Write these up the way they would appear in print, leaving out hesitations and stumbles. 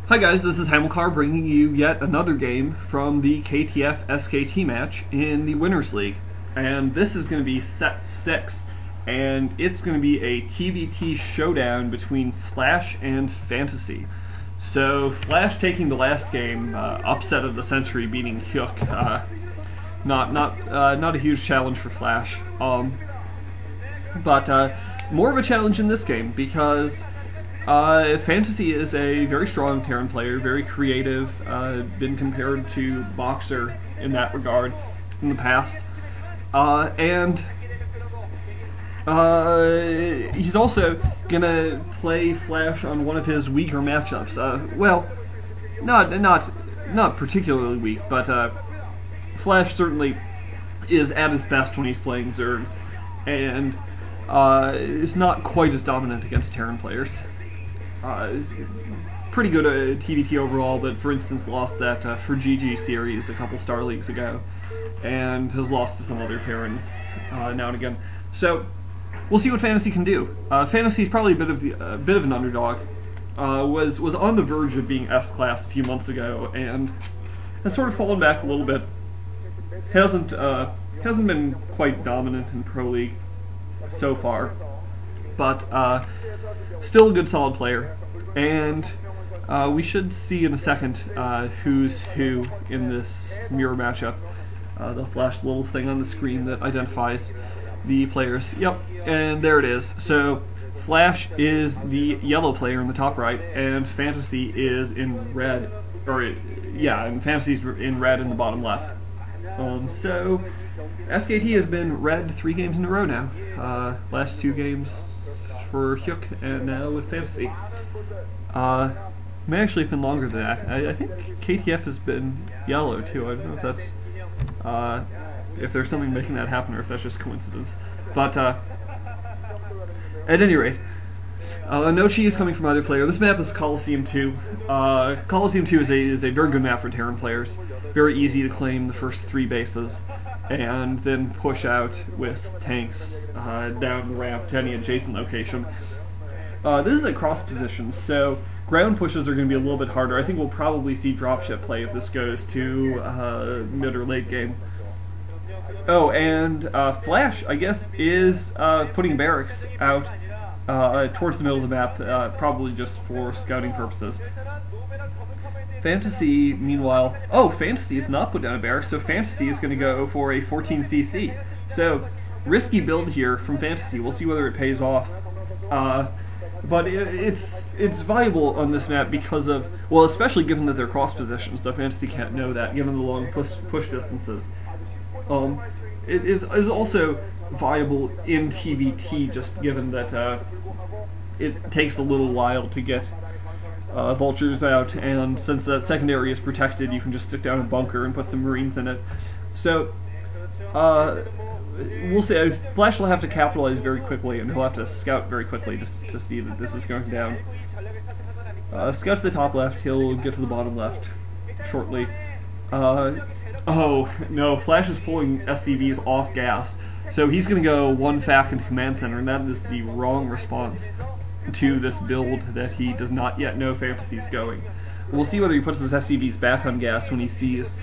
Hi guys, this is Hamilcar bringing you yet another game from the KTF SKT match in the Winners League. And this is going to be set 6, and it's going to be a TVT showdown between Flash and Fantasy. So Flash taking the last game, upset of the century, beating Hyuk. Not a huge challenge for Flash, but more of a challenge in this game because Fantasy is a very strong Terran player, very creative, been compared to Boxer in that regard in the past, and he's also gonna play Flash on one of his weaker matchups. Well, not particularly weak, but Flash certainly is at his best when he's playing Zergs, and is not quite as dominant against Terran players. Pretty good at TVT overall, but for instance lost that for GG series a couple Star Leagues ago, and has lost to some other Terrans now and again. So we'll see what Fantasy can do. Fantasy is probably a bit of an underdog. Was on the verge of being S-class a few months ago, and has sort of fallen back a little bit. Hasn't been quite dominant in Pro League so far, but still a good solid player, and we should see in a second who's who in this mirror matchup. They'll flash the little thing on the screen that identifies the players. Yep, and there it is. So Flash is the yellow player in the top right, and Fantasy is in red, and Fantasy's in red in the bottom left. So SKT has been red 3 games in a row now. Last 2 games for Hyuk, and now with Fantasy. May actually have been longer than that. I think KTF has been yellow too. I don't know if that's if there's something making that happen or if that's just coincidence. But at any rate, no cheese coming from either player. This map is Colosseum 2. Colosseum 2 is a very good map for Terran players. Very easy to claim the first 3 bases, and then push out with tanks down the ramp to any adjacent location. This is a cross position, so ground pushes are going to be a little bit harder. I think we'll probably see dropship play if this goes to mid or late game. Oh, and Flash, I guess, is putting barracks out towards the middle of the map, probably just for scouting purposes. Fantasy, meanwhile... Oh, Fantasy is not put down a barracks, so Fantasy is going to go for a 14cc. So, risky build here from Fantasy. We'll see whether it pays off. But it's viable on this map because of... Well, especially given that they're cross positions, though Fantasy can't know that, given the long push distances. It is also viable in TVT, just given that it takes a little while to get vultures out, and since that secondary is protected, you can just stick down a bunker and put some marines in it. So we'll see. Flash will have to capitalize very quickly, and he'll have to scout very quickly to see that this is going down. Scout to the top left, he'll get to the bottom left shortly. Oh no, Flash is pulling SCVs off gas, so he's going to go 1 FAC into command center, and that is the wrong response to this build that he does not yet know Fantasy's going. We'll see whether he puts his SCVs back on gas when he sees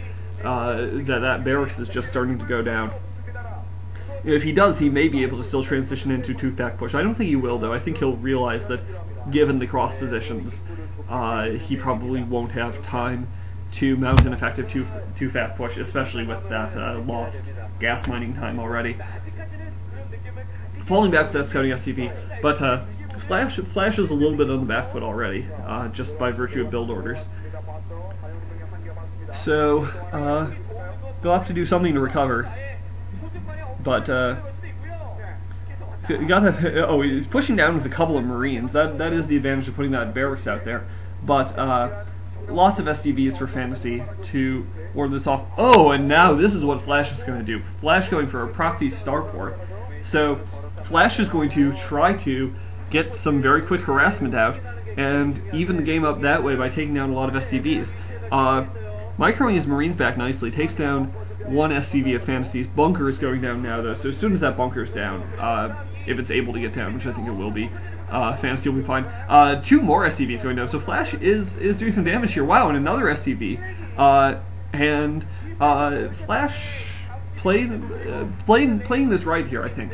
that barracks is just starting to go down. If he does, he may be able to still transition into 2 FAC push. I don't think he will, though. I think he'll realize that given the cross positions, he probably won't have time to mount an effective 2 FAC push, especially with that lost gas mining time already. Falling back with that scouting SCV, but Flash is a little bit on the back foot already, just by virtue of build orders. So they'll have to do something to recover. But so you got that. Oh, he's pushing down with a couple of Marines. That is the advantage of putting that barracks out there. But lots of SCVs for Fantasy to ward this off. Oh, and now this is what Flash is going to do. Flash going for a proxy starport. So Flash is going to try to get some very quick harassment out and even the game up that way by taking down a lot of SCVs. Microing his Marines back nicely, takes down 1 SCV of Fantasy's. Bunker is going down now, though, so as soon as that bunker is down, if it's able to get down, which I think it will be. Fantasy will be fine. 2 more SCVs going down, so Flash is doing some damage here. Wow, and another SCV. Flash playing this right here, I think.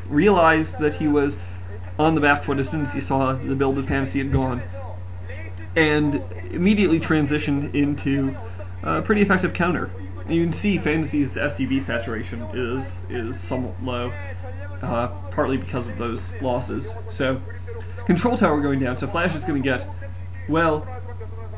Realized that he was on the back foot as soon as he saw the build that Fantasy had gone, and immediately transitioned into a pretty effective counter. You can see Fantasy's SCV saturation is somewhat low, partly because of those losses. So, control tower going down, so Flash is going to get, well,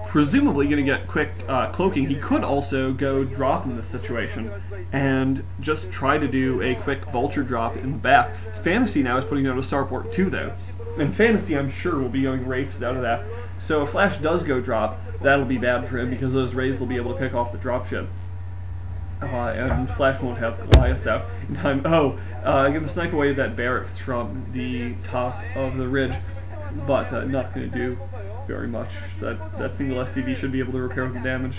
presumably going to get quick cloaking. He could also go drop in this situation and just try to do a quick vulture drop in the back. Fantasy now is putting down a starport too, though. And Fantasy, I'm sure, will be going Wraiths out of that. So if Flash does go drop, that'll be bad for him because those Wraiths will be able to pick off the dropship. And Flash won't have Goliaths out in time. Oh, going to snipe away that barracks from the top of the ridge, but not going to do very much. That single SCV should be able to repair the damage.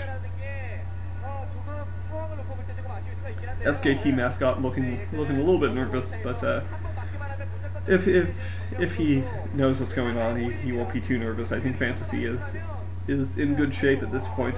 SKT mascot looking a little bit nervous, but if he knows what's going on, he won't be too nervous. I think Fantasy is in good shape at this point.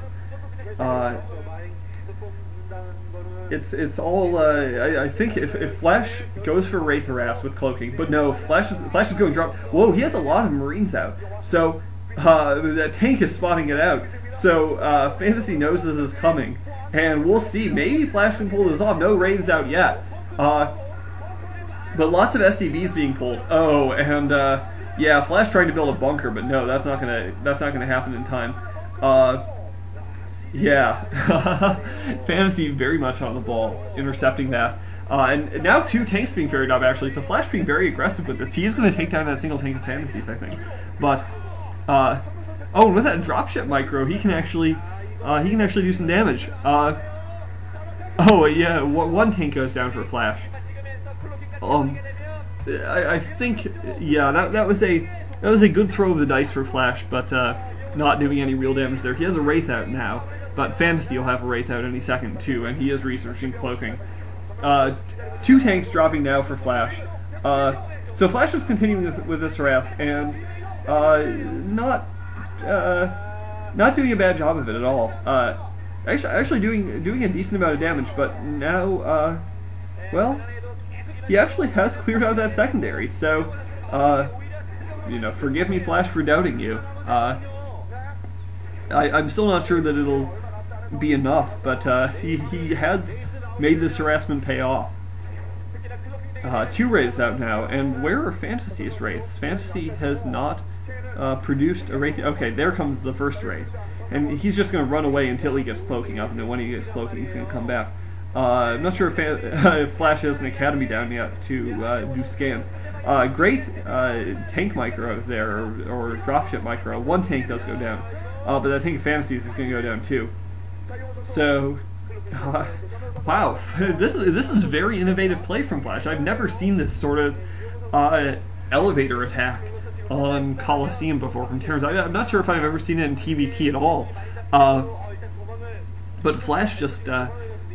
It's all I think if Flash goes for Wraith Harass with cloaking, but no, Flash is going drop. Whoa, he has a lot of Marines out, so that tank is spotting it out. So Fantasy knows this is coming, and we'll see. Maybe Flash can pull this off. No Wraiths out yet, but lots of SCVs being pulled. Oh, and yeah, Flash trying to build a bunker, but no, that's not gonna happen in time. Yeah, Fantasy very much on the ball, intercepting that. And now 2 tanks being ferried up, actually, so Flash being very aggressive with this. He is going to take down that single tank of Fantasies, I think. But, oh, and with that dropship micro, he can actually do some damage. Oh, yeah, 1 tank goes down for Flash. I think, yeah, that was a good throw of the dice for Flash, but not doing any real damage there. He has a Wraith out now, but Fantasy will have a Wraith out any second too, and he is researching cloaking. 2 tanks dropping now for Flash. So Flash is continuing with this harass, and not doing a bad job of it at all. Actually doing a decent amount of damage, but now, well, he actually has cleared out that secondary. So, you know, forgive me, Flash, for doubting you. I'm still not sure that it'll be enough, but he has made this harassment pay off. 2 Wraiths out now, and where are Fantasy's Wraiths? Fantasy has not produced a Wraith. Okay, there comes the first Wraith, and he's just going to run away until he gets cloaking up, and then when he gets cloaking, he's going to come back. I'm not sure if Flash has an academy down yet to do scans. Great tank micro there, or dropship micro. 1 tank does go down. But that tank of Fantasies is going to go down too. So, wow, this is very innovative play from Flash. I've never seen this sort of elevator attack on Colosseum before from Terran. I'm not sure if I've ever seen it in TVT at all. But Flash just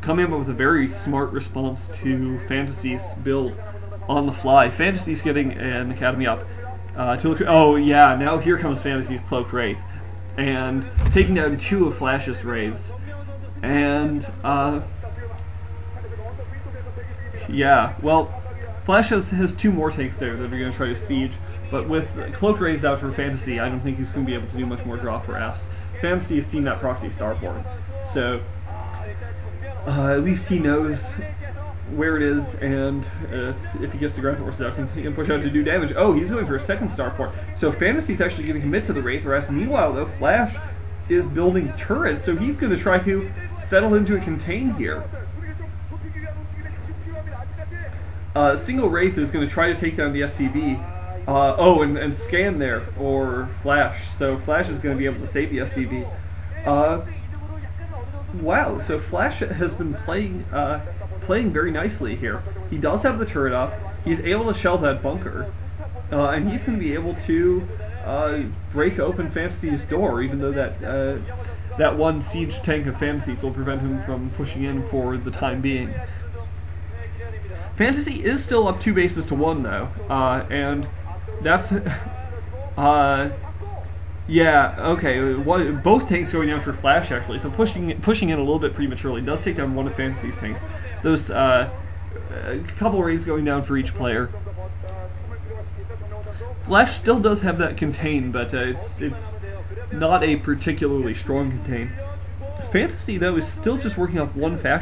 coming up with a very smart response to Fantasy's build on the fly. Fantasy's getting an academy up to look. Oh yeah, now here comes Fantasy's Cloaked Wraith, and taking down 2 of Flash's Wraiths. And yeah, well, Flash has 2 more tanks there that are going to try to siege, but with Cloaked Wraiths out for Fantasy, I don't think he's going to be able to do much more drop harass. Fantasy has seen that proxy starport, so at least he knows where it is, and if he gets the ground forces out, he can push out to do damage. Oh, he's going for a second starport. So Fantasy's actually going to commit to the Wraith harass. Meanwhile, though, Flash is building turrets, so he's going to try to settle into a contain here. Single Wraith is going to try to take down the SCV. Oh, and scan there for Flash. So Flash is going to be able to save the SCV. Wow, so Flash has been playing very nicely here. He does have the turret up. He's able to shell that bunker, and he's going to be able to break open Fantasy's door, even though that 1 siege tank of Fantasies will prevent him from pushing in for the time being. Fantasy is still up 2 bases to 1 though, and that's yeah, okay. Both tanks going down for Flash actually, so pushing in a little bit prematurely does take down one of Fantasy's tanks. Those a couple rays going down for each player. Flash still does have that contain, but it's not a particularly strong contain. Fantasy though is still just working off one factor.